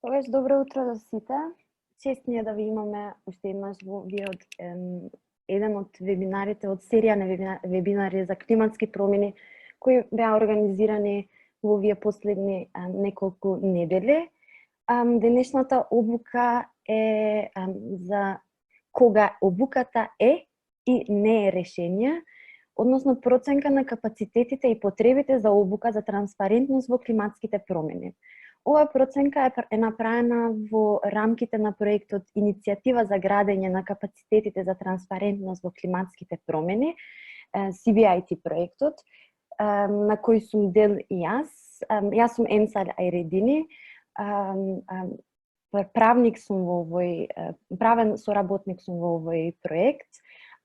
Тогаш добро утро за сите. Чест ни е да ви имаме уште еднаш во од еден од вебинарите од серија на вебинари за климатски промени кои беа организирани во овие последни неколку недели. Денешната обука е за кога обуката е и не е решение, односно проценка на капацитетите и потребите за обука за транспарентност во климатските промени. Оваа проценка е направена во рамките на проектот Иницијатива за градење на капацитетите за транспарентност во климатските промени, CBIT проектот, на кој сум дел и јас. Јас сум Емсал Ајредини, правник сум во овој, правен соработник сум во овој проект,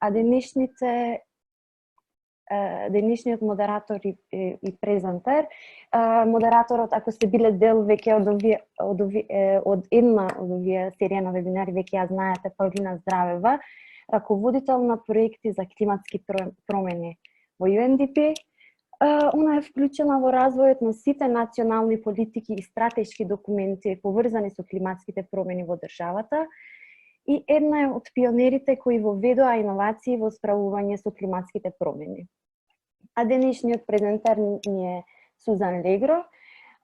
а денешниот модератор и презентер. Модераторот, ако сте биле дел веќе од една од овие серија на вебинари, веќе ја знаете, Павлина Здравева, раководител на проекти за климатски промени во UNDP. Она е вклучена во развојот на сите национални политики и стратешки документи поврзани со климатските промени во државата и една е од пионерите кои воведоа иновации во справување со климатските промени. А денешниот презентер ни е Сузан Легро,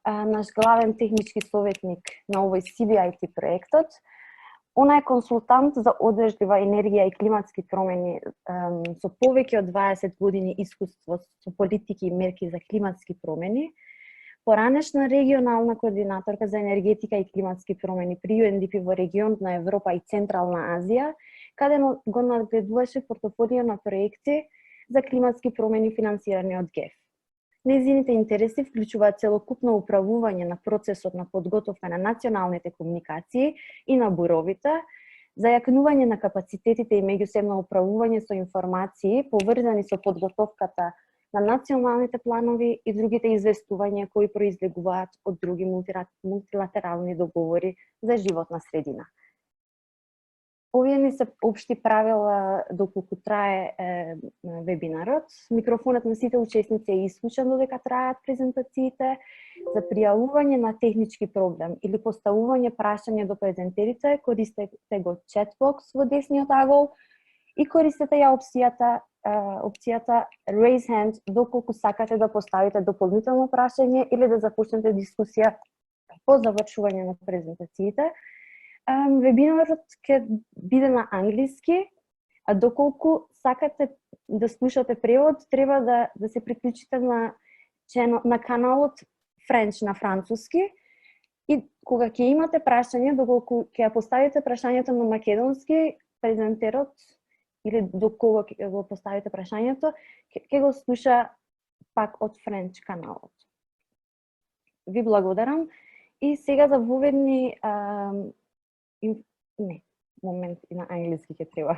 наш главен технички советник на овој CBIT проектот. Она е консултант за одржлива енергија и климатски промени со повеќе од 20 години искуство со политики и мерки за климатски промени. Поранешна регионална координаторка за енергетика и климатски промени при UNDP во регионот на Европа и Централна Азија, каде го надгледуваше портфолио на проекти за климатски промени финансирани од ГЕФ. Нејзините интереси вклучуваат целокупно управување на процесот на подготовка на националните комуникации и на буровите, зајакнување на капацитетите и меѓусебно управување со информации поврзани со подготовката на националните планови и другите известувања кои произлегуваат од други мултилатерални договори за животна средина. Овие не се општи правила доколку трае вебинарот. Микрофонот на сите учесници е исклучен додека траат презентациите. За пријавување на технички проблем или поставување прашање до презентерите, користете го чатбокс во десниот агол и користете ја опцијата Raise Hand доколку сакате да поставите дополнително прашање или да започнете дискусија по завршување на презентациите. Вебинарот ќе биде на англиски, а доколку сакате да слушате превод, треба да се приклучите на каналот Френч на француски и кога ќе имате прашање, доколку ќе поставите прашањето на македонски, презентерот или до кого ќе го поставите прашањето, ќе го слуша пак од Френч каналот. Ви благодарам и сега за воведни не, момент и на англиски ќе треба.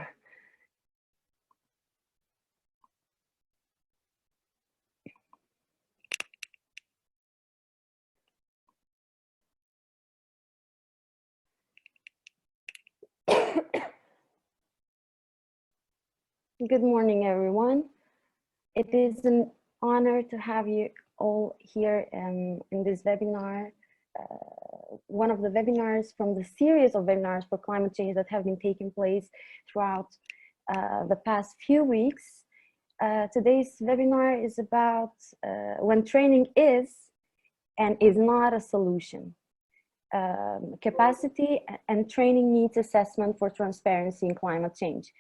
Good morning, everyone. It is an honor to have you all here in this webinar. One of the webinars from the series of webinars for climate change that have been taking place throughout the past few weeks. Today's webinar is about when training is and is not a solution. Capacity and training needs assessment for transparency in climate change.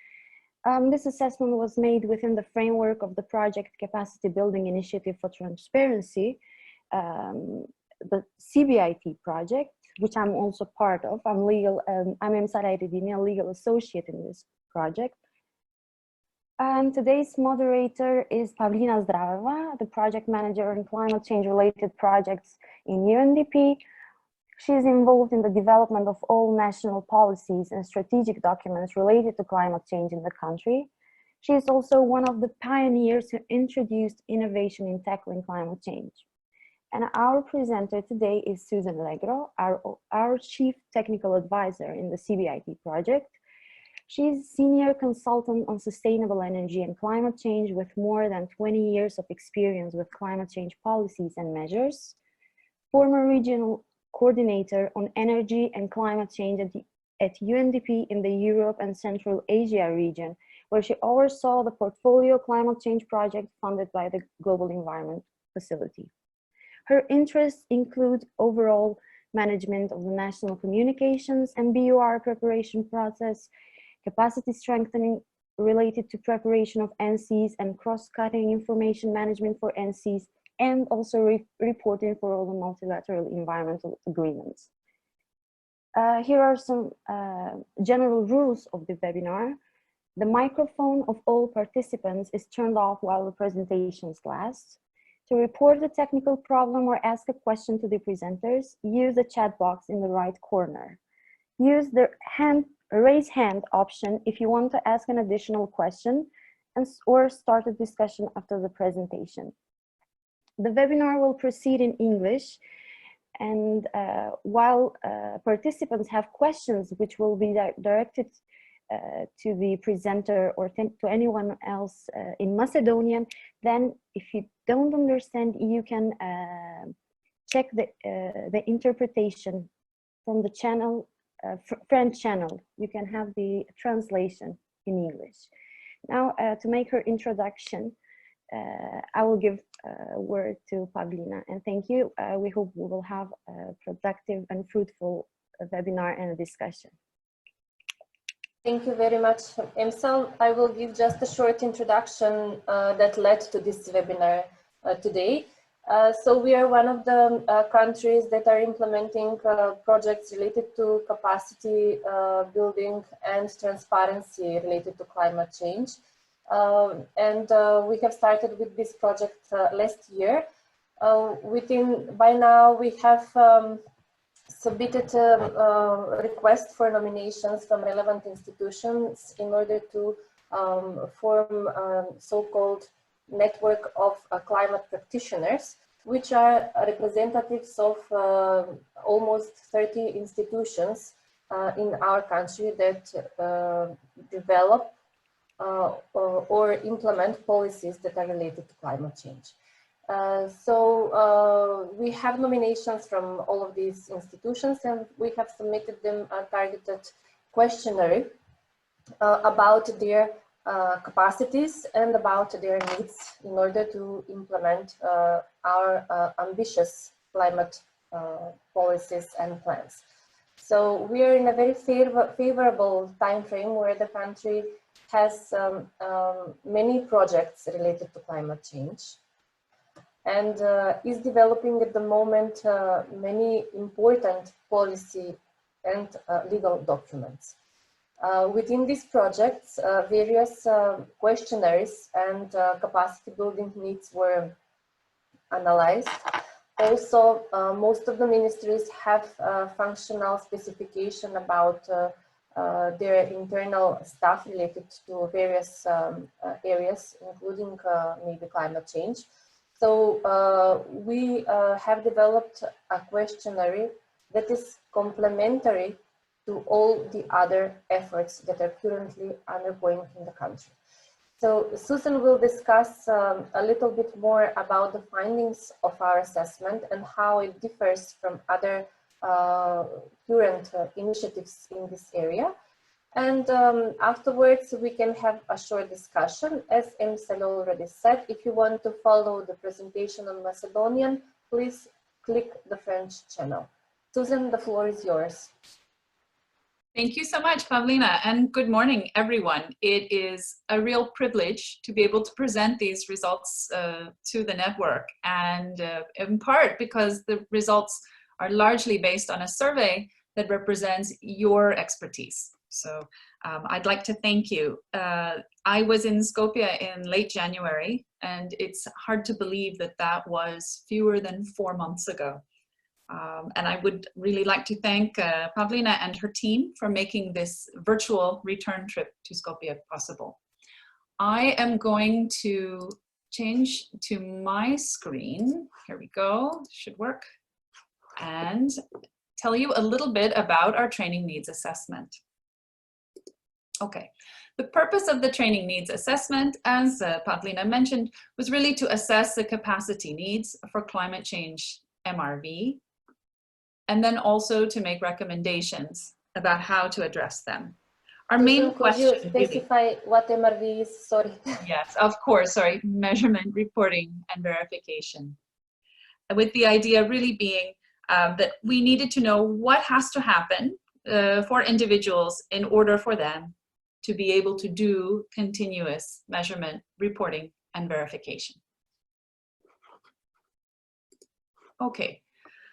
This assessment was made within the framework of the project Capacity Building Initiative for Transparency, the CBIT project, which I'm also part of. I'm Emsal Aјredini, a legal associate in this project. And today's moderator is Pavlina Zdraveva, the project manager in climate change related projects in UNDP. She is involved in the development of all national policies and strategic documents related to climate change in the country. She is also one of the pioneers who introduced innovation in tackling climate change. And our presenter today is Susan Legro, our Chief Technical Advisor in the CBIT project. She's Senior Consultant on Sustainable Energy and Climate Change with more than 20 years of experience with climate change policies and measures. Former Regional coordinator on energy and climate change at UNDP in the Europe and Central Asia region, where she oversaw the portfolio climate change project funded by the Global Environment Facility. Her interests include overall management of the national communications and BUR preparation process, capacity strengthening related to preparation of NCs and cross-cutting information management for NCs, and also reporting for all the multilateral environmental agreements. Here are some general rules of the webinar. The microphone of all participants is turned off while the presentations last. To report a technical problem or ask a question to the presenters, use the chat box in the right corner. Use the raise hand option if you want to ask an additional question or start a discussion after the presentation. The webinar will proceed in English, and while participants have questions which will be directed to the presenter or to anyone else in Macedonian, then if you don't understand, you can check the interpretation from the channel, French channel. You can have the translation in English. Now, to make her introduction, I will give a word to Pavlina, and thank you. We hope we will have a productive and fruitful webinar and a discussion. Thank you very much, Emsal. I will give just a short introduction that led to this webinar today. So we are one of the countries that are implementing projects related to capacity building and transparency related to climate change. We have started with this project last year. By now we have submitted a request for nominations from relevant institutions in order to form a so-called network of climate practitioners, which are representatives of almost 30 institutions in our country that develop or implement policies that are related to climate change. We have nominations from all of these institutions, and we have submitted them a targeted questionnaire about their capacities and about their needs in order to implement our ambitious climate policies and plans. So we are in a very favorable time frame where the country has many projects related to climate change, and is developing at the moment many important policy and legal documents. Within these projects, various questionnaires and capacity building needs were analyzed. Also, most of the ministries have functional specification about their internal staff related to various areas, including maybe climate change. So we have developed a questionnaire that is complementary to all the other efforts that are currently undergoing in the country. So Susan will discuss a little bit more about the findings of our assessment and how it differs from other current initiatives in this area. And afterwards, we can have a short discussion. As Emsal already said, if you want to follow the presentation on Macedonian, please click the French channel. Susan, the floor is yours. Thank you so much, Pavlina, and good morning, everyone. It is a real privilege to be able to present these results to the network, and in part because the results are largely based on a survey that represents your expertise. So I'd like to thank you. I was in Skopje in late January, and it's hard to believe that that was fewer than 4 months ago. And I would really like to thank Pavlina and her team for making this virtual return trip to Skopje possible. I am going to change to my screen. Here we go, should work. And tell you a little bit about our training needs assessment. Okay, the purpose of the training needs assessment, as Pavlina mentioned, was really to assess the capacity needs for climate change MRV and then also to make recommendations about how to address them. Our Could main you question specify what MRV is? Sorry. Yes, of course, sorry, measurement, reporting, and verification. With the idea really being that we needed to know what has to happen for individuals in order for them to be able to do continuous measurement, reporting, and verification. Okay,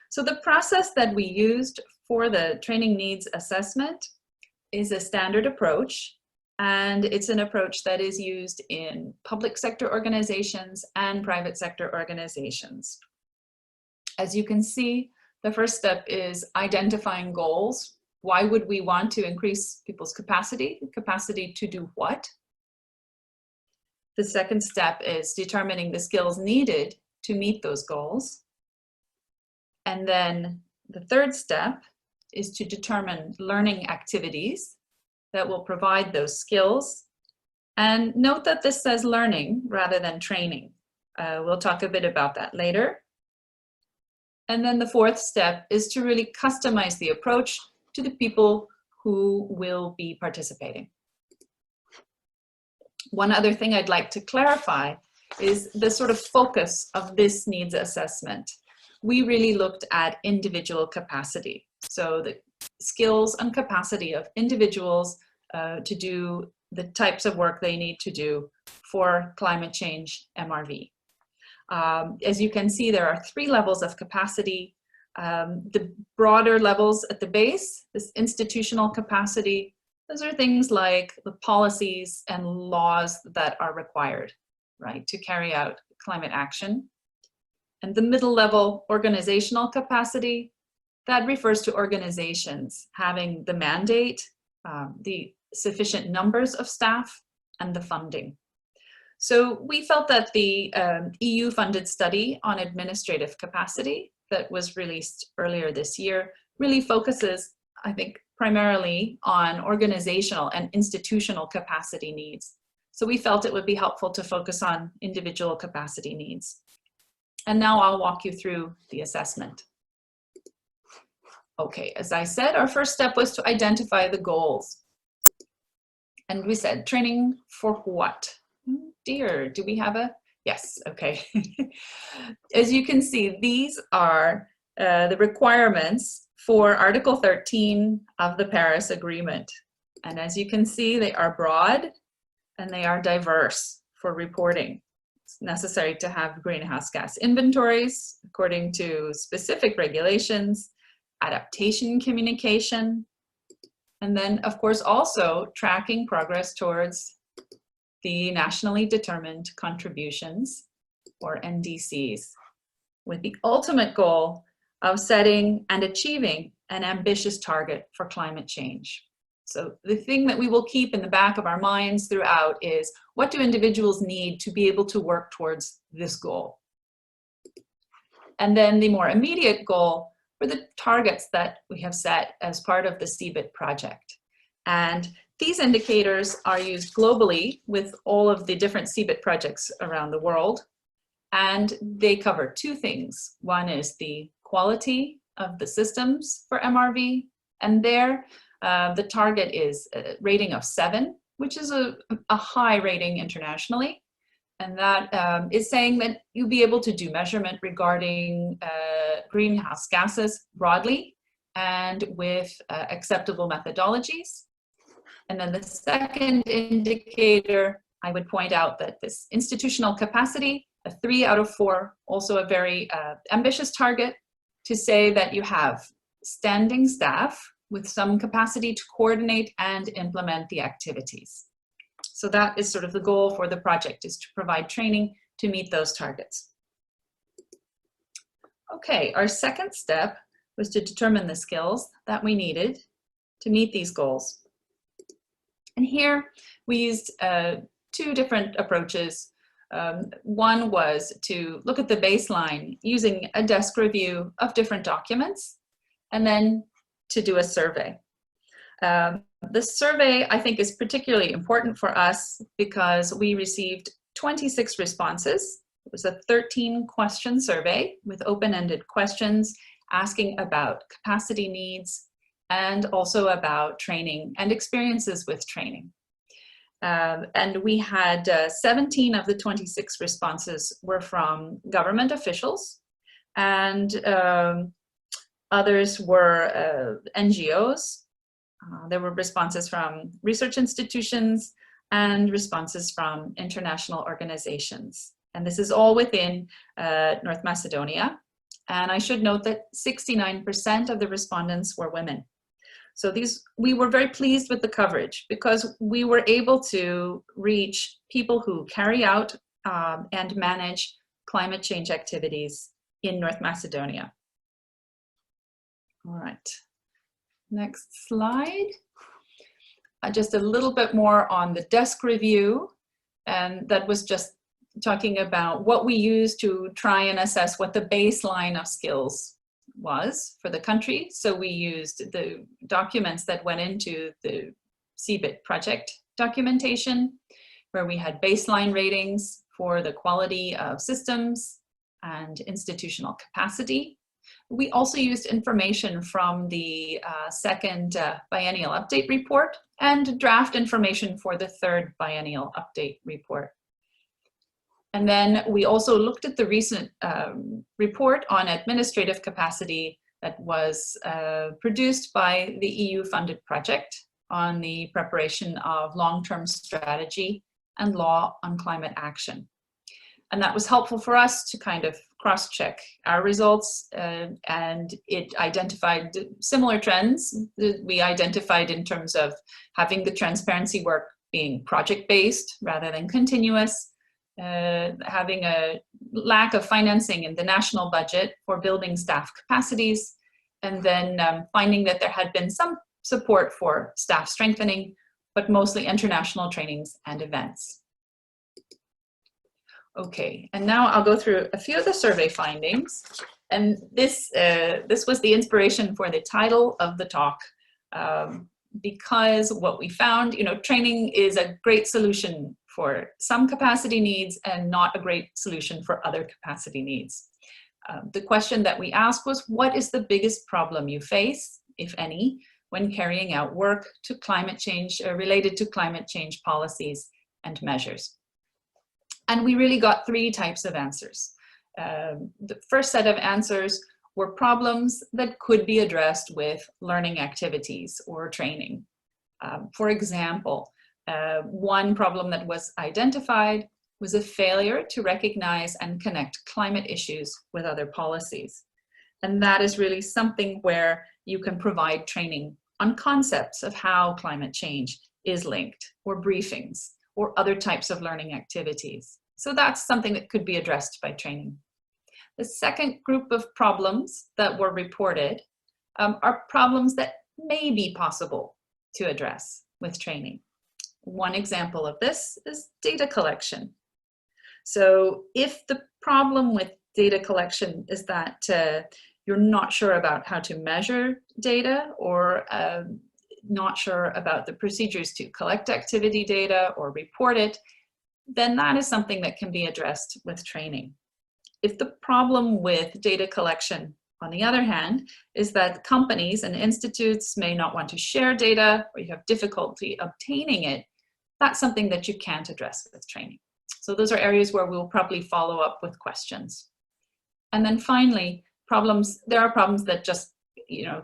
so the process that we used for the training needs assessment is a standard approach, and it's an approach that is used in public sector organizations and private sector organizations. As you can see, the first step is identifying goals. Why would we want to increase people's capacity? Capacity to do what? The second step is determining the skills needed to meet those goals. And then the third step is to determine learning activities that will provide those skills. And note that this says learning rather than training. We'll talk a bit about that later. And then the fourth step is to really customize the approach to the people who will be participating. One other thing I'd like to clarify is the sort of focus of this needs assessment. We really looked at individual capacity. So the skills and capacity of individuals to do the types of work they need to do for climate change MRV. As you can see, there are 3 levels of capacity. The broader levels at the base, this institutional capacity, those are things like the policies and laws that are required, right, to carry out climate action. And the middle level, organizational capacity, that refers to organizations having the mandate, the sufficient numbers of staff, and the funding. So we felt that the EU-funded study on administrative capacity that was released earlier this year really focuses, I think, primarily on organizational and institutional capacity needs. So we felt it would be helpful to focus on individual capacity needs. And now I'll walk you through the assessment. Okay, as I said, our first step was to identify the goals. And we said, training for what? Dear, do we have a? Yes, okay. As you can see, these are the requirements for Article 13 of the Paris Agreement. And as you can see, they are broad and they are diverse for reporting. It's necessary to have greenhouse gas inventories according to specific regulations, adaptation communication, and then, of course, also tracking progress towards the nationally determined contributions, or NDCs, with the ultimate goal of setting and achieving an ambitious target for climate change. So the thing that we will keep in the back of our minds throughout is, what do individuals need to be able to work towards this goal? And then the more immediate goal were the targets that we have set as part of the CBIT project. And these indicators are used globally with all of the different CBIT projects around the world. And they cover 2 things. One is the quality of the systems for MRV. And there, the target is a rating of 7, which is a high rating internationally. And that is saying that you'll be able to do measurement regarding greenhouse gases broadly and with acceptable methodologies. And then the second indicator, I would point out that this institutional capacity, a 3 out of 4, also a very ambitious target, to say that you have standing staff with some capacity to coordinate and implement the activities. So that is sort of the goal for the project, is to provide training to meet those targets. Okay, our second step was to determine the skills that we needed to meet these goals. And here we used 2 different approaches. One was to look at the baseline using a desk review of different documents, and then to do a survey. The survey, I think, is particularly important for us because we received 26 responses. It was a 13-question survey with open-ended questions asking about capacity needs and also about training and experiences with training. And we had 17 of the 26 responses were from government officials, and others were NGOs. There were responses from research institutions and responses from international organizations. And this is all within North Macedonia. And I should note that 69% of the respondents were women. So we were very pleased with the coverage because we were able to reach people who carry out and manage climate change activities in North Macedonia. All right, next slide. Just a little bit more on the desk review, and that was just talking about what we used to try and assess what the baseline of skills was for the country. So we used the documents that went into the CBIT project documentation, where we had baseline ratings for the quality of systems and institutional capacity. We also used information from the second biennial update report and draft information for the third biennial update report. And then we also looked at the recent report on administrative capacity that was produced by the EU-funded project on the preparation of long-term strategy and law on climate action. And that was helpful for us to kind of cross-check our results, and it identified similar trends that we identified in terms of having the transparency work being project-based rather than continuous, having a lack of financing in the national budget for building staff capacities, and then finding that there had been some support for staff strengthening, but mostly international trainings and events. Okay, and now I'll go through a few of the survey findings. And this was the inspiration for the title of the talk, because what we found, training is a great solution for some capacity needs and not a great solution for other capacity needs. The question that we asked was, what is the biggest problem you face, if any, when carrying out work to climate change, related to climate change policies and measures? And we really got three types of answers. The first set of answers were problems that could be addressed with learning activities or training. For example, one problem that was identified was a failure to recognize and connect climate issues with other policies. And that is really something where you can provide training on concepts of how climate change is linked, or briefings, or other types of learning activities. So that's something that could be addressed by training. The second group of problems that were reported are problems that may be possible to address with training. One example of this is data collection. So if the problem with data collection is that you're not sure about how to measure data, or not sure about the procedures to collect activity data or report it, then that is something that can be addressed with training. If the problem with data collection, on the other hand, is that companies and institutes may not want to share data, or you have difficulty obtaining it, that's something that you can't address with training. So those are areas where we'll probably follow up with questions. And then finally, there are problems that just,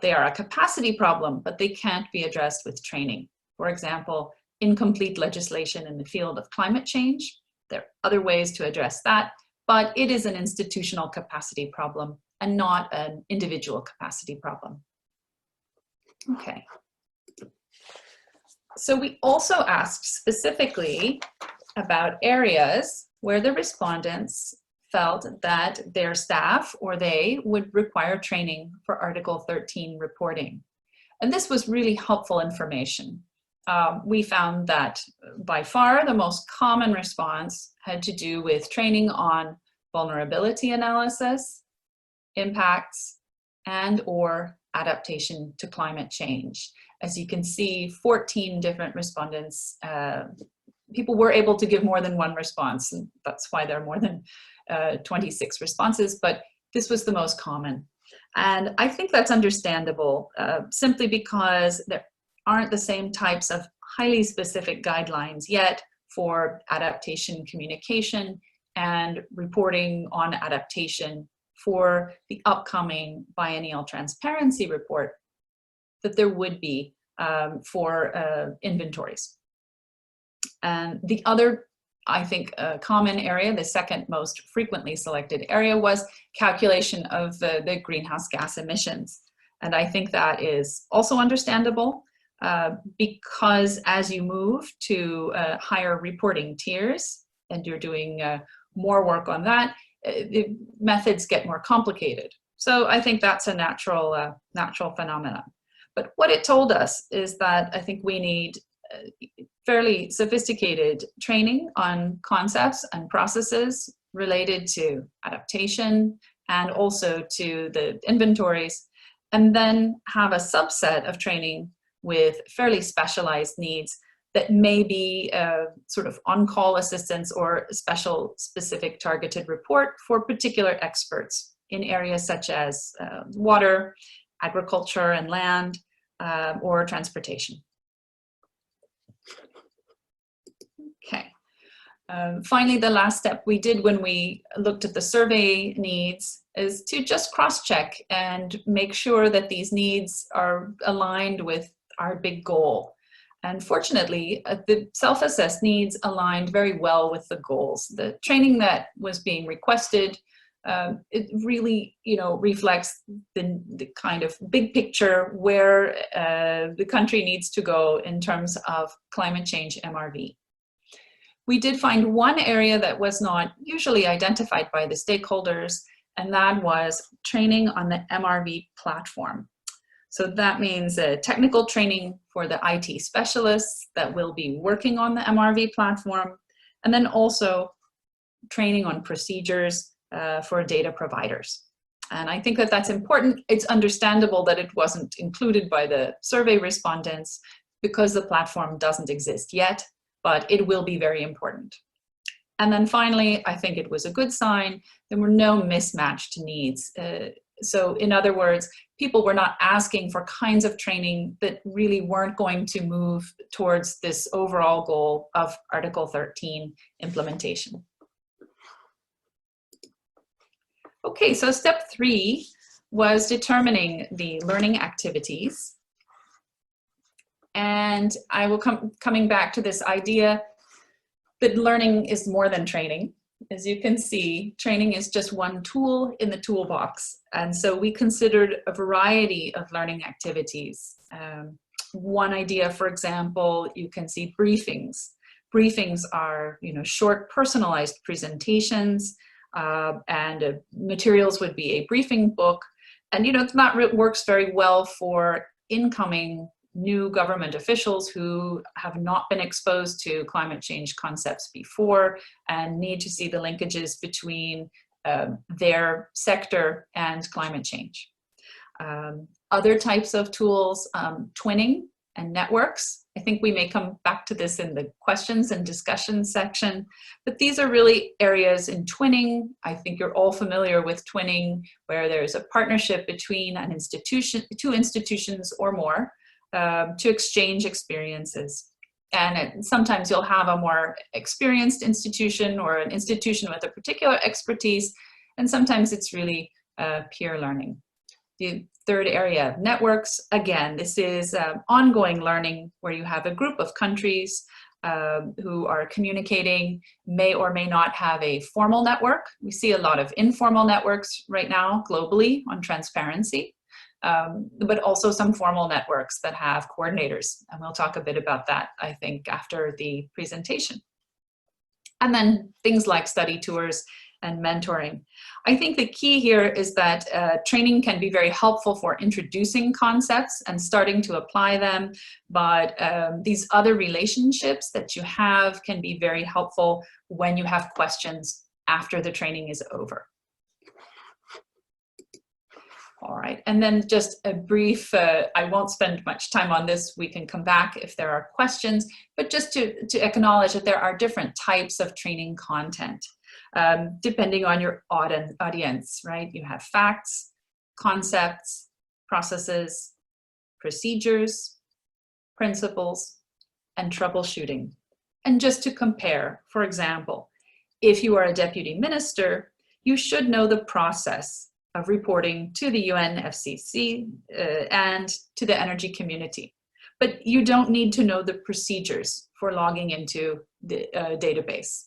they are a capacity problem, but they can't be addressed with training. For example, incomplete legislation in the field of climate change. There are other ways to address that, but it is an institutional capacity problem and not an individual capacity problem. Okay. So we also asked specifically about areas where the respondents felt that their staff or they would require training for Article 13 reporting. And this was really helpful information. We found that by far the most common response had to do with training on vulnerability analysis, impacts, and or adaptation to climate change. As you can see, 14 different respondents, people were able to give more than one response, and that's why there are more than 26 responses, but this was the most common. And I think that's understandable, simply because there aren't the same types of highly specific guidelines yet for adaptation communication and reporting on adaptation for the upcoming biennial transparency report that there would be for inventories. And the other, I think, common area, the second most frequently selected area, was calculation of the greenhouse gas emissions. And I think that is also understandable because as you move to higher reporting tiers and you're doing more work on that, the methods get more complicated. So I think that's a natural phenomenon. But what it told us is that I think we need fairly sophisticated training on concepts and processes related to adaptation and also to the inventories, and then have a subset of training with fairly specialized needs that may be sort of on-call assistance or special specific targeted report for particular experts in areas such as water, agriculture and land, or transportation. Okay. Finally, the last step we did when we looked at the survey needs is to just cross-check and make sure that these needs are aligned with our big goal. And fortunately, the self-assessed needs aligned very well with the goals. The training that was being requested, it really, reflects the kind of big picture where the country needs to go in terms of climate change MRV. We did find one area that was not usually identified by the stakeholders, and that was training on the MRV platform. So that means technical training for the IT specialists that will be working on the MRV platform, and then also training on procedures for data providers. And I think that that's important. It's understandable that it wasn't included by the survey respondents because the platform doesn't exist yet, but it will be very important. And then finally, I think it was a good sign. There were no mismatched needs. So in other words, people were not asking for kinds of training that really weren't going to move towards this overall goal of Article 13 implementation. Okay, so step 3 was determining the learning activities. And I will coming back to this idea that learning is more than training. As you can see, training is just one tool in the toolbox. And so we considered a variety of learning activities. One idea, for example, you can see briefings. Briefings are, short personalized presentations, and materials would be a briefing book. And, that works very well for incoming new government officials who have not been exposed to climate change concepts before and need to see the linkages between their sector and climate change. Other types of tools, twinning and networks. I think we may come back to this in the questions and discussion section, but these are really areas in twinning. I think you're all familiar with twinning, where there's a partnership between an institution, 2 institutions or more, to exchange experiences. And sometimes you'll have a more experienced institution or an institution with a particular expertise, and sometimes it's really peer learning. The third area, networks, again, this is ongoing learning where you have a group of countries who are communicating, may or may not have a formal network. We see a lot of informal networks right now globally on transparency. But also some formal networks that have coordinators. And we'll talk a bit about that, I think, after the presentation. And then things like study tours and mentoring. I think the key here is that training can be very helpful for introducing concepts and starting to apply them, but these other relationships that you have can be very helpful when you have questions after the training is over. All right, and then just a brief, I won't spend much time on this, we can come back if there are questions, but just to acknowledge that there are different types of training content, depending on your audience, right? You have facts, concepts, processes, procedures, principles, and troubleshooting. And just to compare, for example, if you are a deputy minister, you should know the process of reporting to the UNFCCC and to the energy community. But you don't need to know the procedures for logging into the database.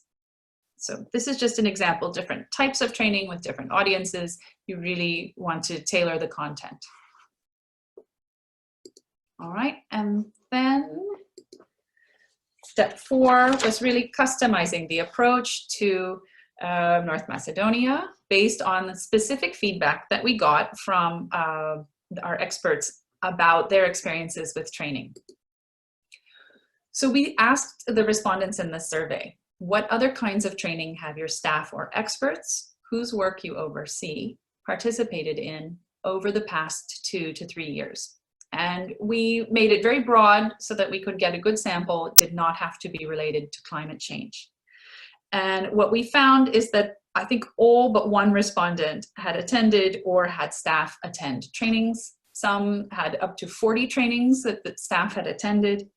So this is just an example, different types of training with different audiences. You really want to tailor the content. All right, and then step 4 was really customizing the approach to North Macedonia based on the specific feedback that we got from our experts about their experiences with training. So we asked the respondents in the survey, what other kinds of training have your staff or experts whose work you oversee participated in over the past 2 to 3 years? And we made it very broad so that we could get a good sample. It did not have to be related to climate change. And what we found is that I think all but one respondent had attended or had staff attend trainings. Some had up to 40 trainings that staff had attended.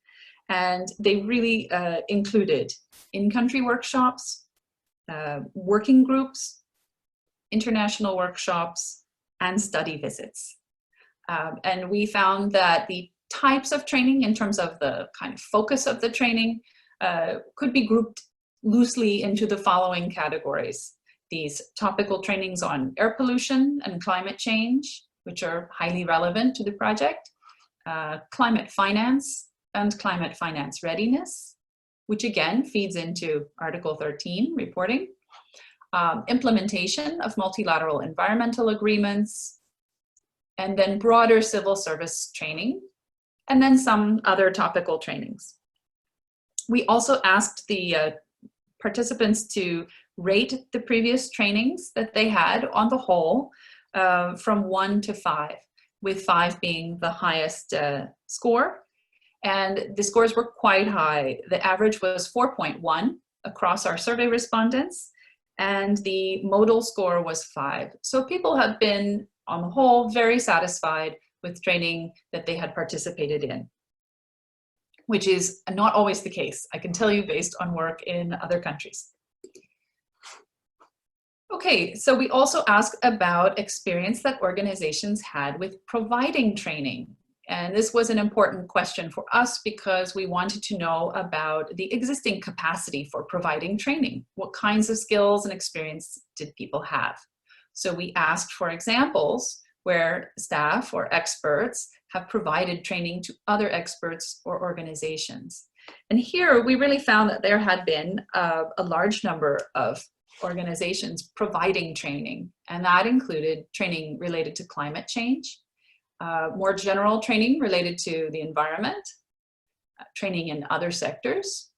And they really included in-country workshops, working groups, international workshops, and study visits. And we found that the types of training in terms of the kind of focus of the training could be grouped loosely into the following categories. These topical trainings on air pollution and climate change, which are highly relevant to the project, climate finance and climate finance readiness, which again feeds into Article 13 reporting, implementation of multilateral environmental agreements, and then broader civil service training, and then some other topical trainings. We also asked the participants to rate the previous trainings that they had on the whole from 1 to 5, with 5 being the highest score. And the scores were quite high. The average was 4.1 across our survey respondents, and the modal score was 5. So people have been, on the whole, very satisfied with training that they had participated in, which is not always the case, I can tell you, based on work in other countries. Okay, so we also asked about experience that organizations had with providing training. And this was an important question for us because we wanted to know about the existing capacity for providing training. What kinds of skills and experience did people have? So we asked for examples where staff or experts have provided training to other experts or organizations. And here we really found that there had been a large number of organizations providing training, and that included training related to climate change, more general training related to the environment, training in other sectors,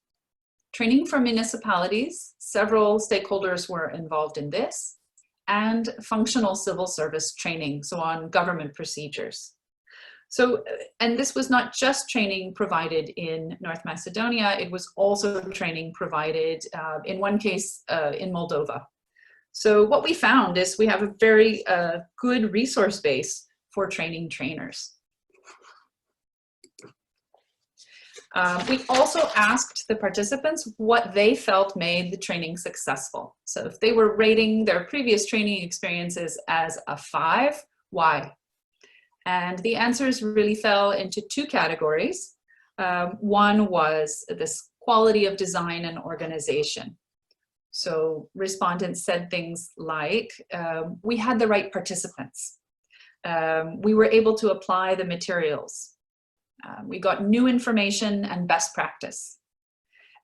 training for municipalities. Several stakeholders were involved in this, and functional civil service training, so on government procedures. So, and this was not just training provided in North Macedonia, it was also training provided, in one case, in Moldova. So what we found is we have a very good resource base for training trainers. We also asked the participants what they felt made the training successful. So if they were rating their previous training experiences as a 5, why? And the answers really fell into 2 categories. One was this quality of design and organization. So respondents said things like, we had the right participants. We were able to apply the materials. We got new information and best practice.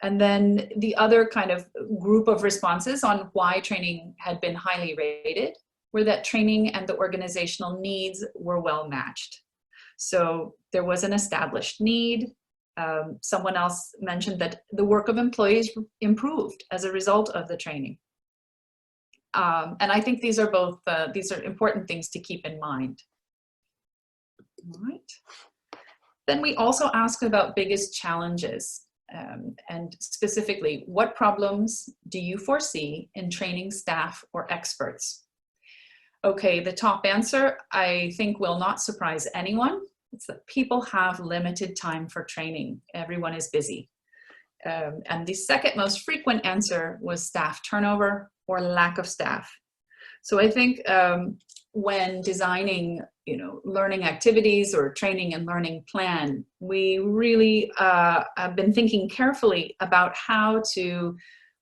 And then the other kind of group of responses on why training had been highly rated were that training and the organizational needs were well matched. So there was an established need. Someone else mentioned that the work of employees improved as a result of the training. And I think these are both, these are important things to keep in mind. All right. Then we also asked about biggest challenges, and specifically, what problems do you foresee in training staff or experts? Okay, the top answer, I think, will not surprise anyone. It's that people have limited time for training. Everyone is busy. And the second most frequent answer was staff turnover or lack of staff. So I think when designing, learning activities or training and learning plan, we really have been thinking carefully about how to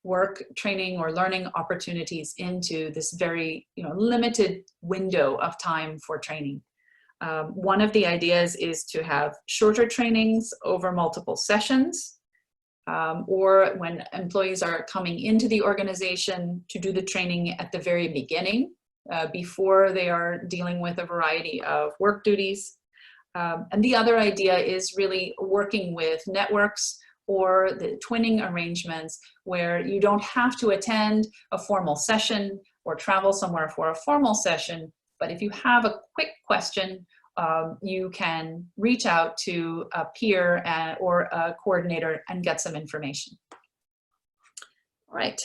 work training or learning opportunities into this very limited window of time for training. One of the ideas is to have shorter trainings over multiple sessions, or when employees are coming into the organization, to do the training at the very beginning, before they are dealing with a variety of work duties. And the other idea is really working with networks or the twinning arrangements where you don't have to attend a formal session or travel somewhere for a formal session, but if you have a quick question, you can reach out to a peer or a coordinator and get some information. All right,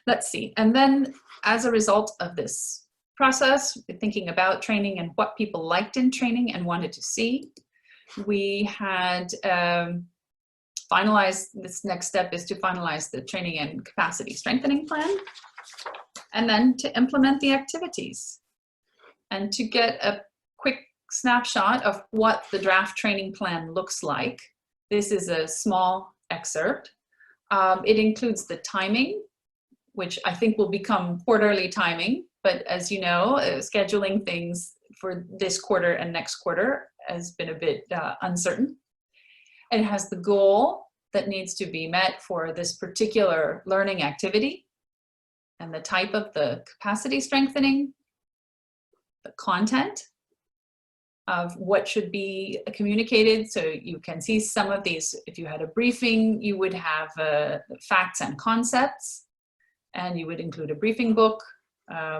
let's see. And then as a result of this process, thinking about training and what people liked in training and wanted to see, we had finalized, this next step is to finalize the training and capacity strengthening plan, and then to implement the activities. And to get a quick snapshot of what the draft training plan looks like, this is a small excerpt. It includes the timing, which I think will become quarterly timing, but as you know, scheduling things for this quarter and next quarter has been a bit uncertain. It has the goal that needs to be met for this particular learning activity and the type of the capacity strengthening, the content of what should be communicated. So you can see some of these. If you had a briefing, you would have facts and concepts, and you would include a briefing book.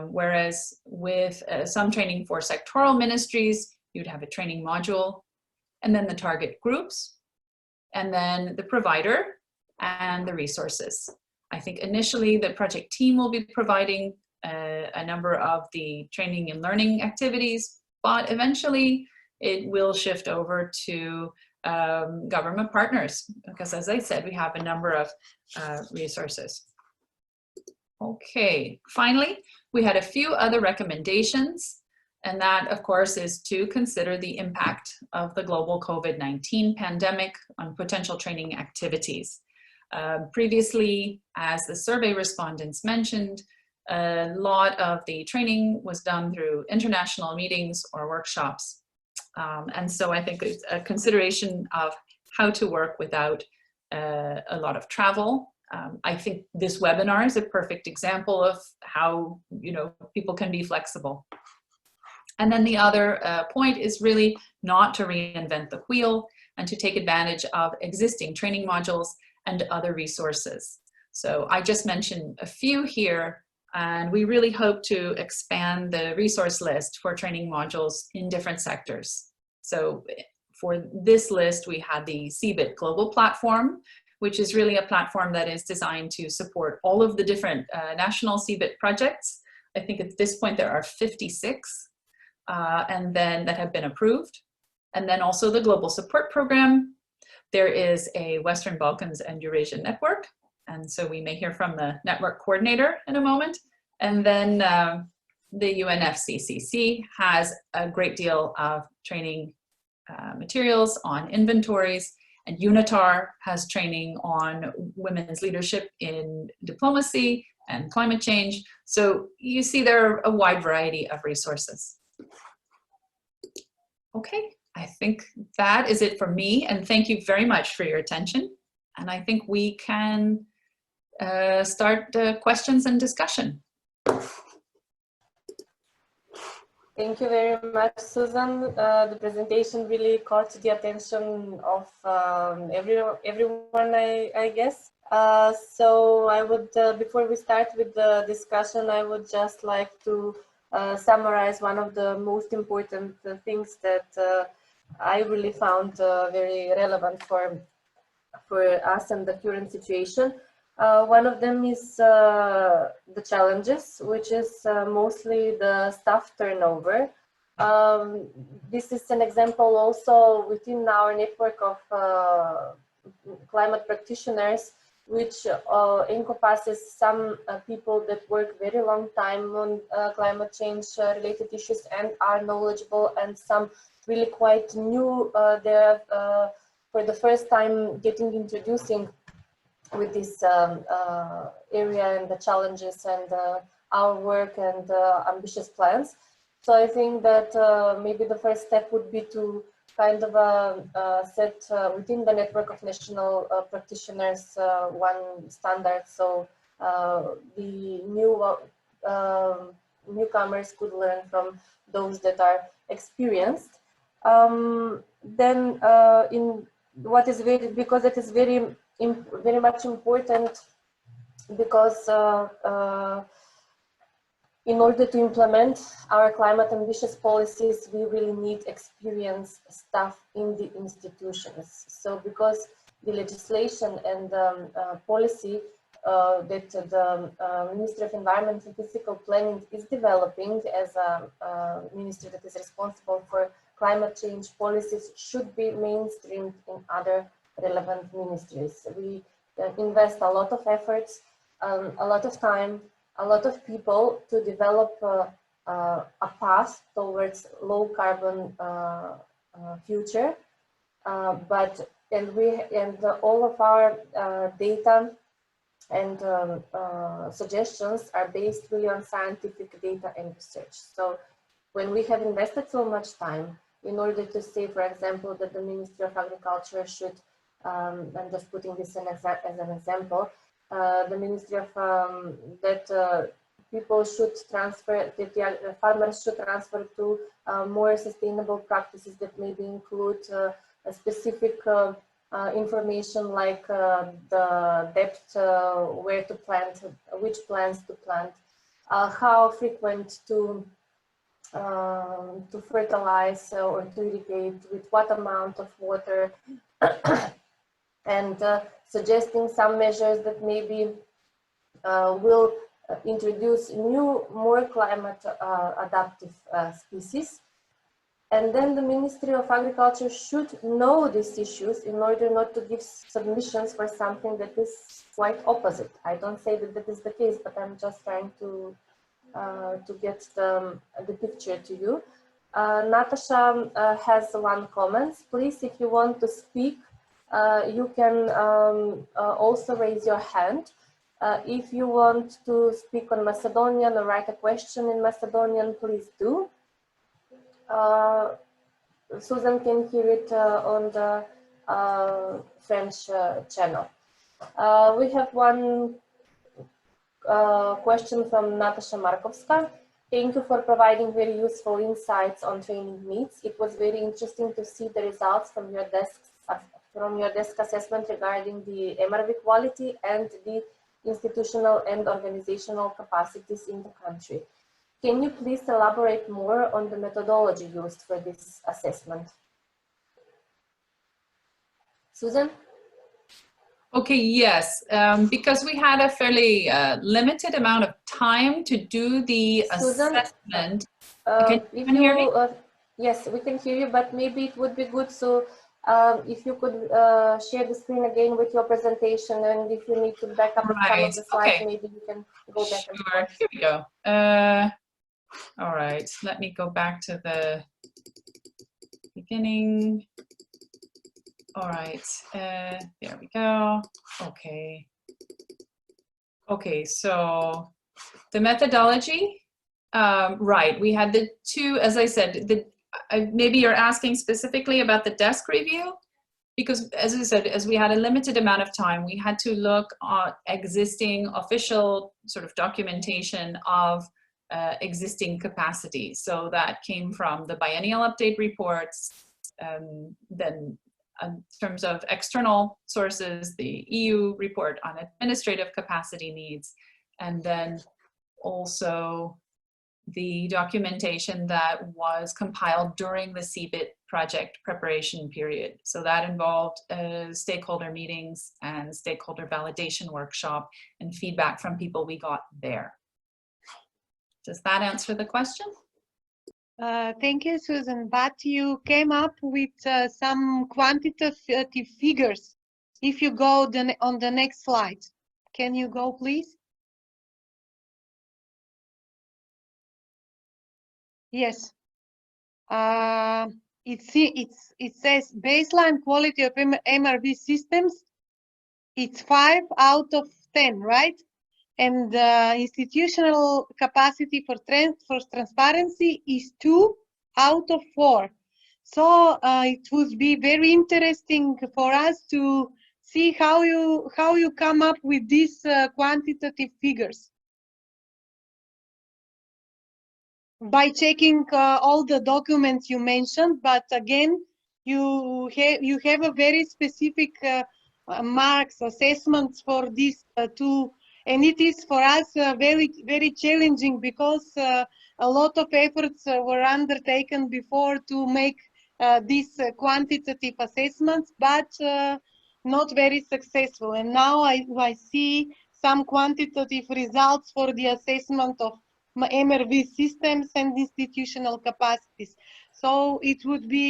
Whereas with some training for sectoral ministries, you'd have a training module, and then the target groups, and then the provider and the resources. I think initially the project team will be providing a number of the training and learning activities, but eventually it will shift over to government partners, because as I said, we have a number of resources. Okay, finally, we had a few other recommendations, and that, of course, is to consider the impact of the global COVID-19 pandemic on potential training activities. Previously, as the survey respondents mentioned, a lot of the training was done through international meetings or workshops. And so I think it's a consideration of how to work without a lot of travel. I think this webinar is a perfect example of how people can be flexible. And then the other point is really not to reinvent the wheel and to take advantage of existing training modules and other resources. So I just mentioned a few here, and we really hope to expand the resource list for training modules in different sectors. So for this list, we had the CBIT global platform, which is really a platform that is designed to support all of the different national CBIT projects. I think at this point there are 56 and then that have been approved. And then also the global support program. There is a Western Balkans and Eurasian network. And so we may hear from the network coordinator in a moment. And then the UNFCCC has a great deal of training materials on inventories, and UNITAR has training on women's leadership in diplomacy and climate change. So you see there are a wide variety of resources. Okay, I think that is it for me, and thank you very much for your attention. And I think we can start questions and discussion. Thank you very much, Susan. The presentation really caught the attention of everyone, I guess. So I would, before we start with the discussion, I would just like to summarize one of the most important things that I really found very relevant for us and the current situation. One of them is the challenges, which is mostly the staff turnover. This is an example also within our network of climate practitioners, which encompasses some people that work very long time on climate change related issues and are knowledgeable, and some really quite new. They're for the first time introducing with this area and the challenges and our work and ambitious plans. So I think that maybe the first step would be to kind of set within the network of national practitioners one standard, so the newcomers could learn from those that are experienced. Then in what is because it is very much important, because in order to implement our climate ambitious policies, we really need experienced staff in the institutions. So because the legislation and policy that the Ministry of Environment and Physical Planning is developing as a ministry that is responsible for climate change policies should be mainstreamed in other relevant ministries. We invest a lot of efforts, a lot of time, a lot of people to develop a path towards low carbon future, but all of our data and suggestions are based really on scientific data and research. So when we have invested so much time in order to say, for example, that the Ministry of Agriculture should, I'm just putting this as an example, the Ministry of that people should transfer, that the farmers should transfer to more sustainable practices that maybe include a specific information like the depth, where to plant, which plants to plant, how frequent to fertilize or to irrigate, with what amount of water, and suggesting some measures that maybe will introduce new, more climate adaptive species. And then the Ministry of Agriculture should know these issues in order not to give submissions for something that is quite opposite. I don't say that that is the case, but I'm just trying to get the picture to you. Natasha has one comment. Please, if you want to speak, you can also raise your hand. If you want to speak on Macedonian or write a question in Macedonian, please do. Susan can hear it on the French channel. We have one question from Natasha Markovska. Thank you for providing very useful insights on training needs. It was very interesting to see the results from your desk assessment regarding the MRV quality and the institutional and organizational capacities in the country. Can you please elaborate more on the methodology used for this assessment? Susan? Okay, yes, because we had a fairly limited amount of time to do the Susan, assessment. Can you hear me? Yes, we can hear you, but maybe it would be good so if you could share the screen again with your presentation, and if you need to back up some of the slides, maybe you can go back and forth. Here we go. All right, let me go back to the beginning. All right, there we go. Okay. Okay, so the methodology, right, we had the two, as I said, maybe you're asking specifically about the desk review, because as I said, as we had a limited amount of time, we had to look at existing official sort of documentation of existing capacity. So that came from the biennial update reports, then in terms of external sources, the EU report on administrative capacity needs, and then also the documentation that was compiled during the CBIT project preparation period. So that involved stakeholder meetings and stakeholder validation workshop and feedback from people we got there. Does that answer the question? Thank you, Susan. But you came up with some quantitative figures. If you go on the next slide, can you go, please? Yes. It says baseline quality of MRV systems. It's 5 out of 10, right? And institutional capacity for transparency is 2 out of 4. So it would be very interesting for us to see how you come up with these quantitative figures. By checking all the documents you mentioned, but again, you have a very specific marks assessments for these two. And it is for us very, very challenging because a lot of efforts were undertaken before to make these quantitative assessments, but not very successful. And now I see some quantitative results for the assessment of MRV systems and institutional capacities. So it would be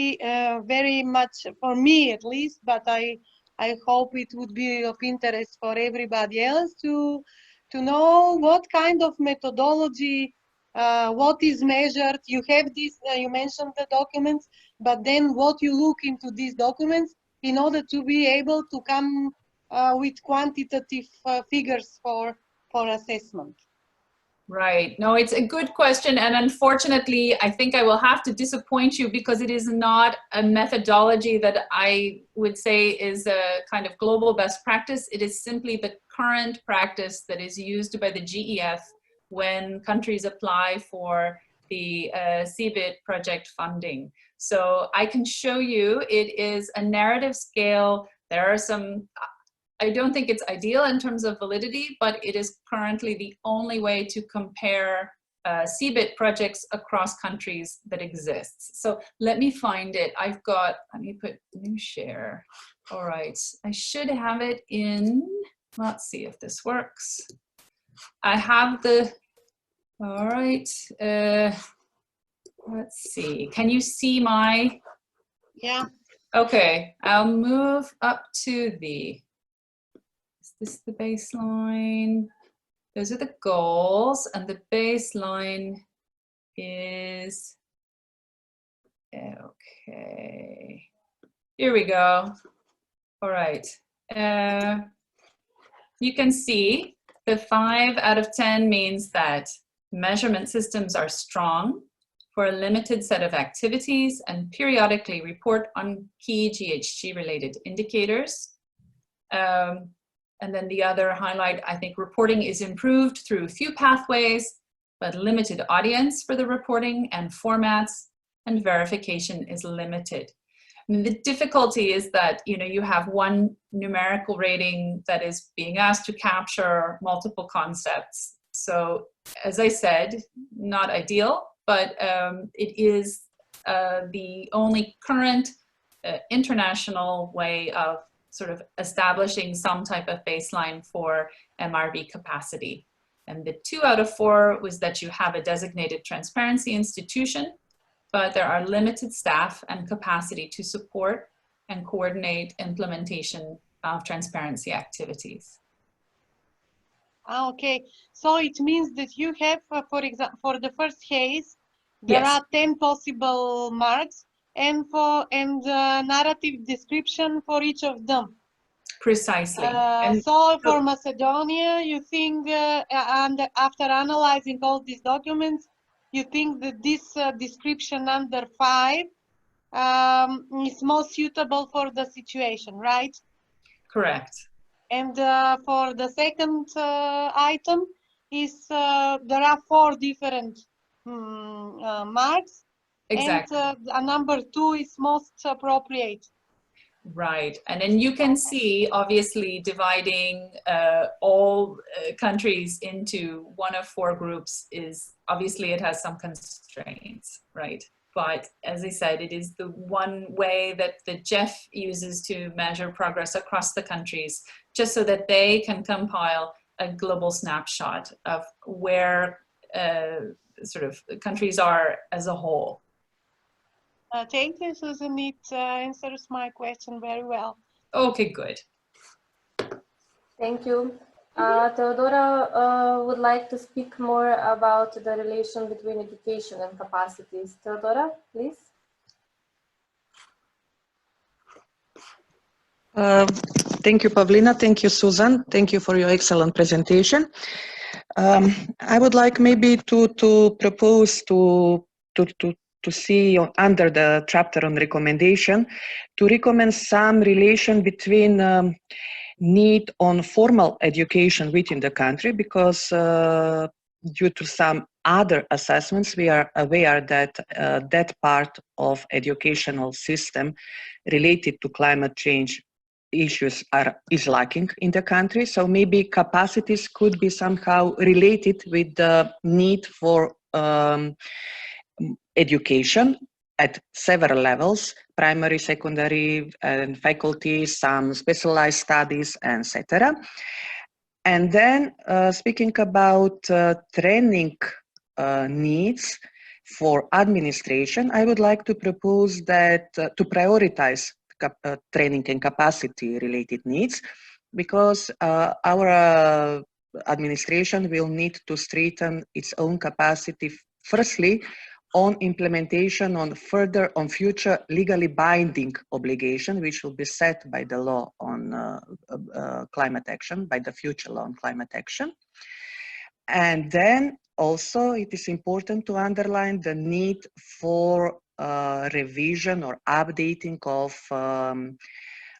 very much, for me at least, but I hope it would be of interest for everybody else to know what kind of methodology, what is measured. You have this, you mentioned the documents, but then what you look into these documents in order to be able to come with quantitative figures for assessment. Right. No, it's a good question. And unfortunately, I think I will have to disappoint you because it is not a methodology that I would say is a kind of global best practice. It is simply the current practice that is used by the GEF when countries apply for the CBIT project funding. So I can show you, it is a narrative scale. There are some, I don't think it's ideal in terms of validity, but it is currently the only way to compare CBIT projects across countries that exists. So let me find it. I've got, let me put new share. All right, I should have it in, let's see if this works. I have the, all right, let's see. Can you see my? Yeah. Okay, I'll move up to the, this is the baseline. Those are the goals, and the baseline is, okay. Here we go. All right. You can see the 5 out of 10 means that measurement systems are strong for a limited set of activities and periodically report on key GHG-related indicators. And then the other highlight, I think reporting is improved through few pathways, but limited audience for the reporting and formats, and verification is limited. I mean, the difficulty is that, you know, you have one numerical rating that is being asked to capture multiple concepts. So, as I said, not ideal, but it is the only current international way of sort of establishing some type of baseline for MRV capacity. And the 2 out of 4 was that you have a designated transparency institution, but there are limited staff and capacity to support and coordinate implementation of transparency activities. Okay, so it means that you have, for example, for the first case, there Yes. are 10 possible marks, and narrative description for each of them. Precisely. So for Macedonia, you think, and after analyzing all these documents, you think that this description under 5 is more suitable for the situation, right? Correct. And for the second item is there are 4 different marks. Exactly. And number 2 is most appropriate. Right, and then you can see, obviously, dividing all countries into 1 of 4 groups is, obviously, it has some constraints, right? but as I said, it is the one way that the GEF uses to measure progress across the countries, just so that they can compile a global snapshot of where sort of countries are as a whole. Thank you, Susan. It answers my question very well. Okay, good. Thank you. Teodora would like to speak more about the relation between education and capacities. Teodora, please. Thank you, Pavlina. Thank you, Susan. Thank you for your excellent presentation. I would like maybe to propose to see under the chapter on recommendation, to recommend some relation between need on formal education within the country, because due to some other assessments, we are aware that that part of educational system related to climate change issues is lacking in the country. So maybe capacities could be somehow related with the need for education at several levels, primary, secondary, and faculty, some specialized studies, etc. And then speaking about training needs for administration, I would like to propose that to prioritize training and capacity related needs, because our administration will need to strengthen its own capacity, firstly, on implementation on future legally binding obligation, which will be set by the law on climate action, by the future law on climate action. And then also it is important to underline the need for revision or updating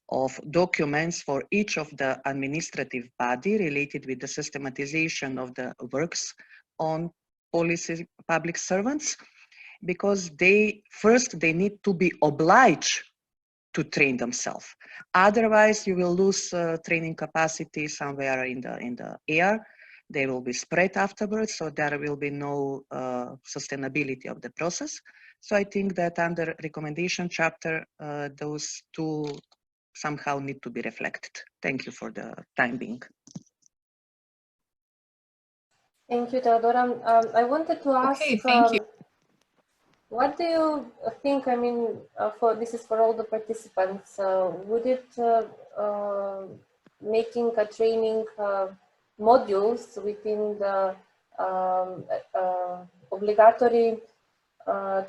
of documents for each of the administrative body related with the systematization of the works on policy public servants, because they need to be obliged to train themselves. Otherwise, you will lose training capacity somewhere in the air. They will be spread afterwards, so there will be no sustainability of the process. So I think that under recommendation chapter, those two somehow need to be reflected. Thank you for the time being. Thank you, Teodora. I wanted to ask, okay, thank you. What do you think, I mean, this is for all the participants, would it, making a training modules within the obligatory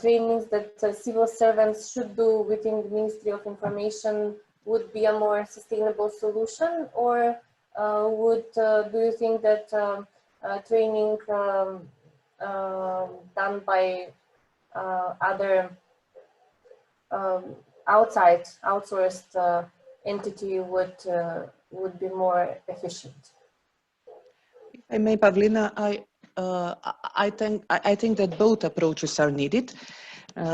trainings that civil servants should do within the Ministry of Information would be a more sustainable solution, or do you think that training done by other outsourced entity would be more efficient? I may, Pavlina, I think that both approaches are needed,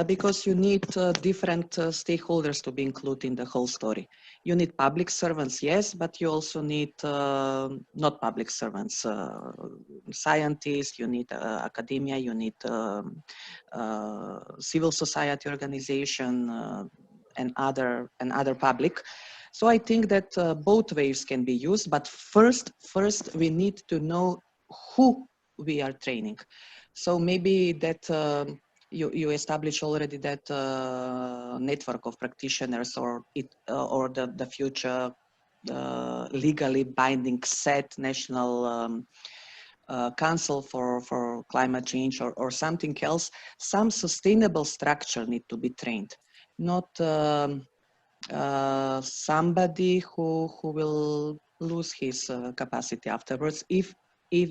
because you need different stakeholders to be included in the whole story. You need public servants, yes, but you also need not public servants, scientists, you need academia, you need civil society organization, and other public. So I think that both ways can be used, but first we need to know who we are training. So maybe that you establish already that network of practitioners, or the future legally binding set national council for climate change, or something else. Some sustainable structure need to be trained, not somebody who will lose his capacity afterwards if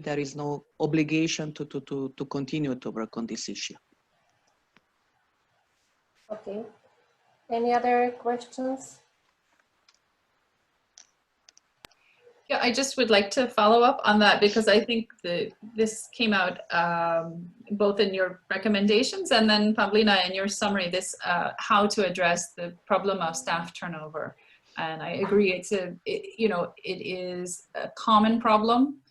there is no obligation to continue to work on this issue. Okay. Any other questions? Yeah, I just would like to follow up on that, because I think this came out both in your recommendations and then, Pavlina, in your summary, this how to address the problem of staff turnover. And I agree, it is a common problem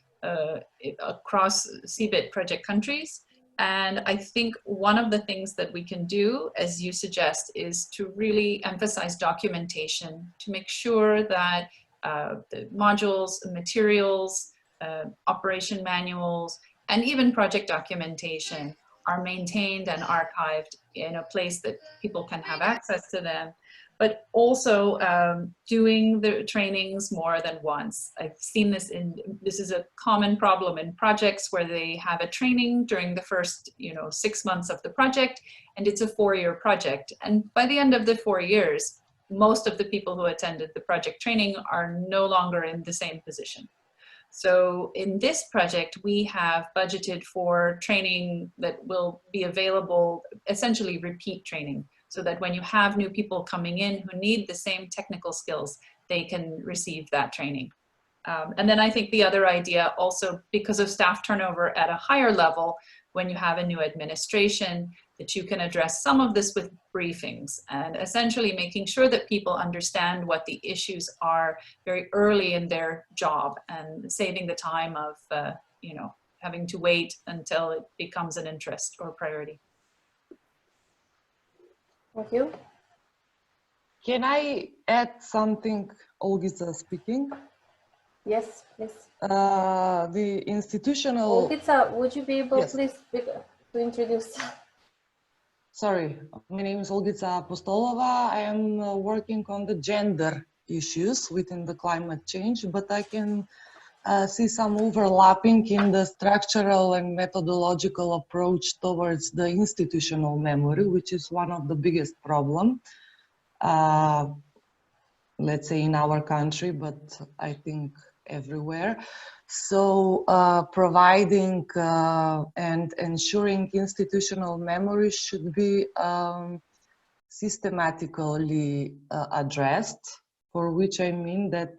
across CBIT project countries. And I think one of the things that we can do, as you suggest, is to really emphasize documentation to make sure that the modules, materials, operation manuals, and even project documentation are maintained and archived in a place that people can have access to them, but also doing the trainings more than once. I've seen this this is a common problem in projects where they have a training during the first 6 months of the project, and it's a 4-year project. And by the end of the 4 years, most of the people who attended the project training are no longer in the same position. So in this project, we have budgeted for training that will be available, essentially repeat training, so that when you have new people coming in who need the same technical skills, they can receive that training. And then I think the other idea also, because of staff turnover at a higher level, when you have a new administration, that you can address some of this with briefings and essentially making sure that people understand what the issues are very early in their job and saving the time of, having to wait until it becomes an interest or priority. Thank you. Can I add something, Olgica speaking? Yes, please. The institutional... Olgica, would you be able, yes, please, to introduce? Sorry, my name is Olgica Apostolova. I am working on the gender issues within the climate change, but I can see some overlapping in the structural and methodological approach towards the institutional memory, which is one of the biggest problems, let's say in our country, but I think everywhere. So providing and ensuring institutional memory should be systematically addressed, for which I mean that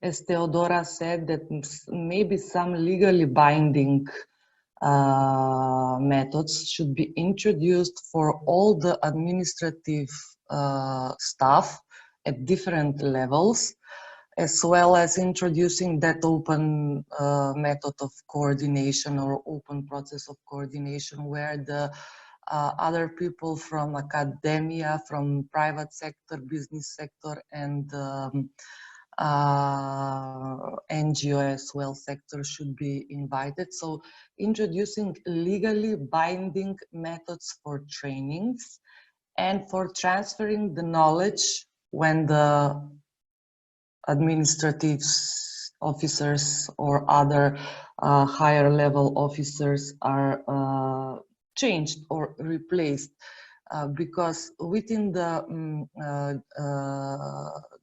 as Theodora said, that maybe some legally binding methods should be introduced for all the administrative staff at different levels, as well as introducing that open method of coordination or open process of coordination where the other people from academia, from private sector, business sector, and NGO as well sector should be invited. So introducing legally binding methods for trainings and for transferring the knowledge when the administrative officers or other higher level officers are changed or replaced. Because within the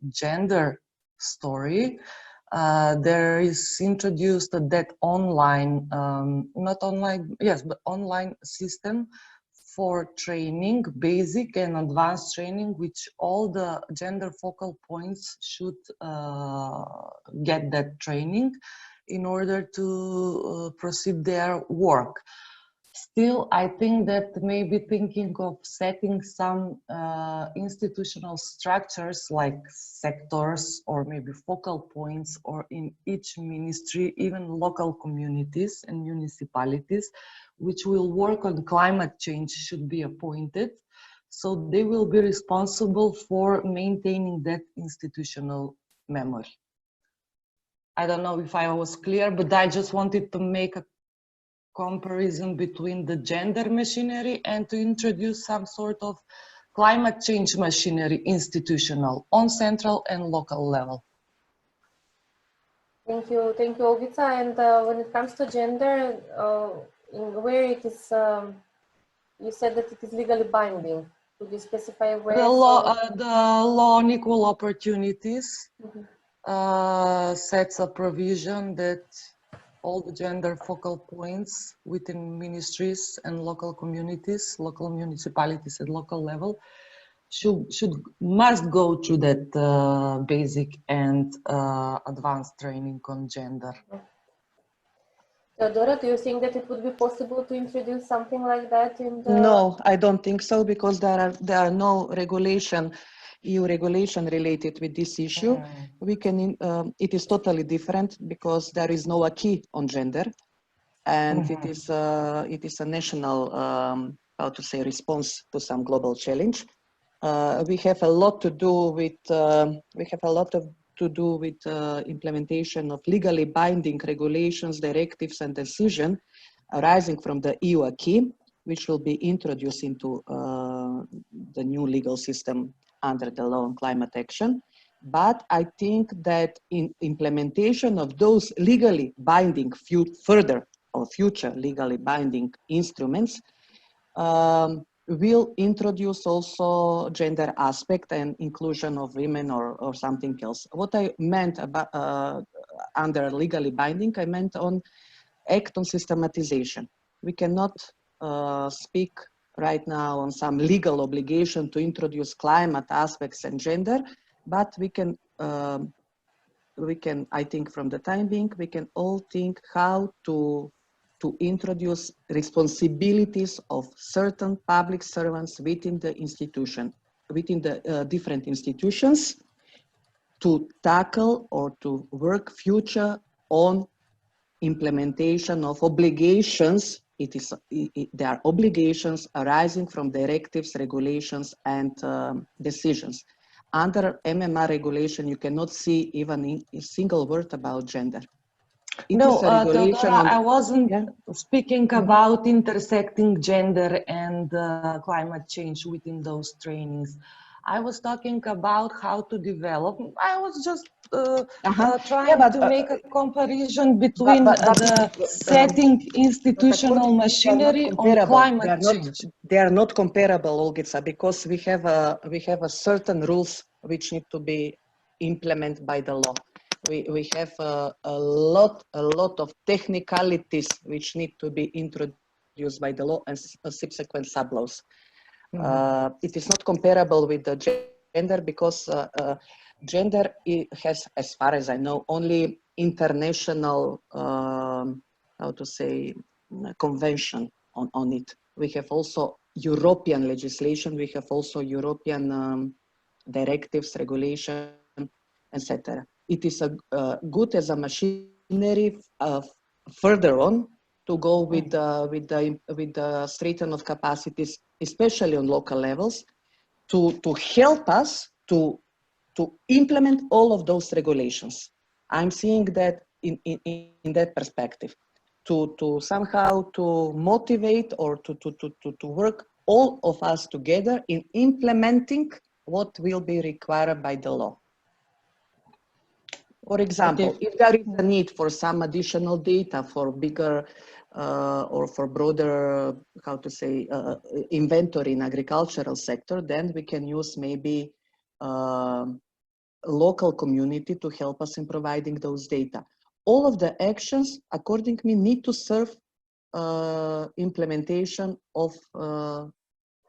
gender story, there is introduced that online, not online, yes, but online system for training, basic and advanced training, which all the gender focal points should get that training in order to proceed their work. Still, I think that maybe thinking of setting some institutional structures like sectors or maybe focal points, or in each ministry, even local communities and municipalities, which will work on climate change, should be appointed. So they will be responsible for maintaining that institutional memory. I don't know if I was clear, but I just wanted to make a comparison between the gender machinery and to introduce some sort of climate change machinery, institutional, on central and local level. Thank you, Olgica. And when it comes to gender, where it is, you said that it is legally binding. Could you specify where? The law on equal opportunities sets a provision that all the gender focal points within ministries and local communities, local municipalities at local level must go through that basic and advanced training on gender. Theodora, do you think that it would be possible to introduce something like that in the... No, I don't think so, because there are no EU regulation related with this issue. We can, it is totally different because there is no acquis on gender. and it is a national, how to say, response to some global challenge. We have a lot to do with implementation of legally binding regulations, directives, and decisions arising from the EU acquis, which will be introduced into the new legal system under the law on climate action. But I think that in implementation of those legally binding further or future legally binding instruments will introduce also gender aspect and inclusion of women or something else. What I meant about under legally binding, I meant on act on systematization. We cannot speak right now on some legal obligation to introduce climate aspects and gender, but we can, I think from the time being, we can all think how to introduce responsibilities of certain public servants within the institution, within the different institutions, to tackle or to work future on implementation of obligations. There are obligations arising from directives, regulations, and decisions. Under MMR regulation, you cannot see even a single word about gender. No, Teodora, I wasn't speaking about intersecting gender and climate change within those trainings. I was talking about how to develop. I was just trying to make a comparison between the setting institutional machinery on climate change. They are not comparable, Olgica, because we have a certain rules which need to be implemented by the law. We have a lot of technicalities which need to be introduced by the law and subsequent sub-laws. It is not comparable with the gender because gender has, as far as I know, only international, how to say, convention on it. We have also European legislation, we have also European directives, regulation, etc. It is good as a machinery further on to go with the strengthening of capacities, especially on local levels, to help us to implement all of those regulations. I'm seeing that in that perspective, to somehow to motivate or to work all of us together in implementing what will be required by the law. For example, if there is a need for some additional data for bigger or for broader, how to say, inventory in agricultural sector, then we can use maybe local community to help us in providing those data. All of the actions, according to me, need to serve implementation of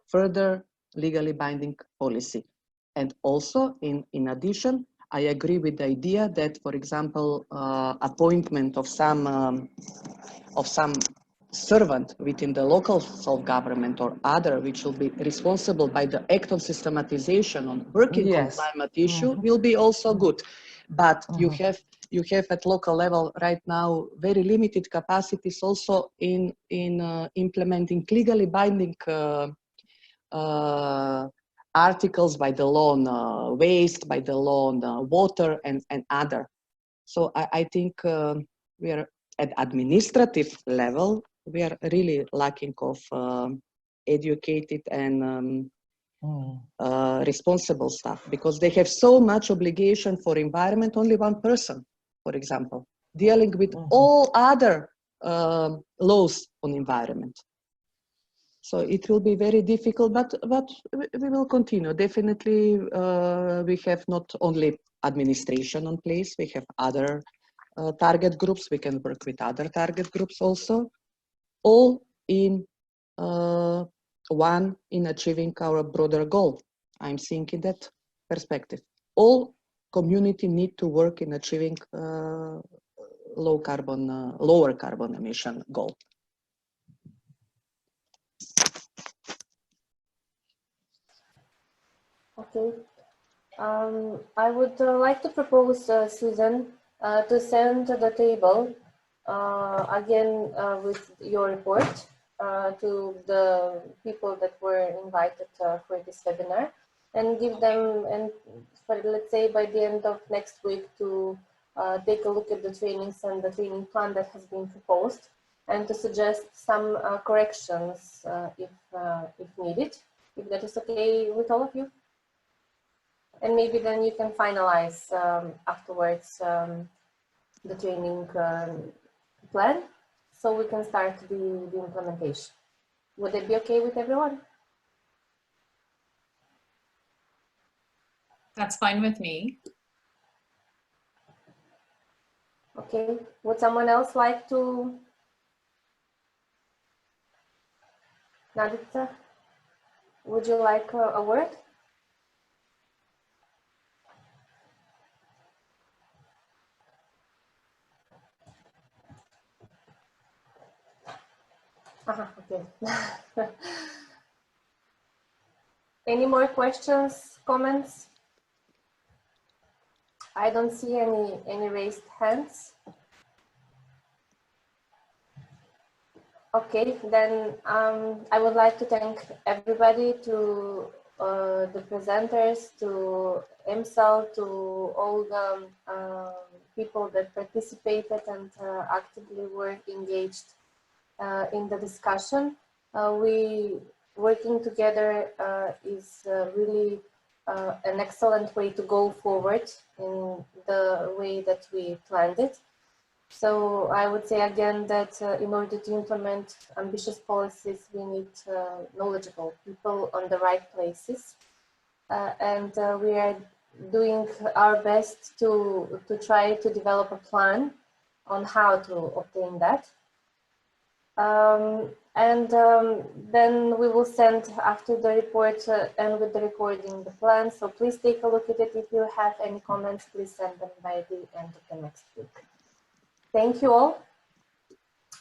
further legally binding policy. And also, in addition, I agree with the idea that, for example, appointment of some servant within the local self-government or other, which will be responsible by the act of systematization on working on climate issue, will be also good. But you have at local level right now very limited capacities also in implementing legally binding articles by the law on waste, by the law on water, and other. So I think we are at administrative level, we are really lacking of educated and responsible staff, because they have so much obligation for environment, only one person, for example, dealing with all other laws on environment. So it will be very difficult, but we will continue. Definitely, we have not only administration on place, we have other target groups, we can work with other target groups also, all in one in achieving our broader goal. I'm seeing in that perspective. All community need to work in achieving lower carbon emission goal. Okay. I would like to propose Susan to send to the table again with your report to the people that were invited for this webinar, and give them, and for, let's say by the end of next week, to take a look at the trainings and the training plan that has been proposed, and to suggest some corrections if needed, if that is okay with all of you. And maybe then you can finalize afterwards the training plan, so we can start the implementation. Would it be okay with everyone? That's fine with me. Okay, would someone else like to? Naodite, would you like a word? Okay. Any more questions, comments? I don't see any raised hands. Okay, then I would like to thank everybody, to the presenters, to EMSAL, to all the people that participated and actively were engaged in the discussion. We working together is really an excellent way to go forward in the way that we planned it. So I would say again that in order to implement ambitious policies, we need knowledgeable people on the right places. And we are doing our best to try to develop a plan on how to obtain that. Then we will send after the report and with the recording the plan. So please take a look at it. If you have any comments, please send them by the end of the next week. Thank you all.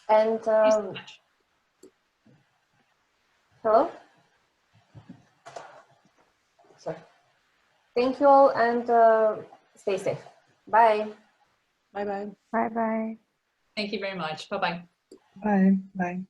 And hello. Sorry. Thank you all, and stay safe. Bye. Bye bye. Bye bye. Thank you very much. Bye-bye. Bye bye.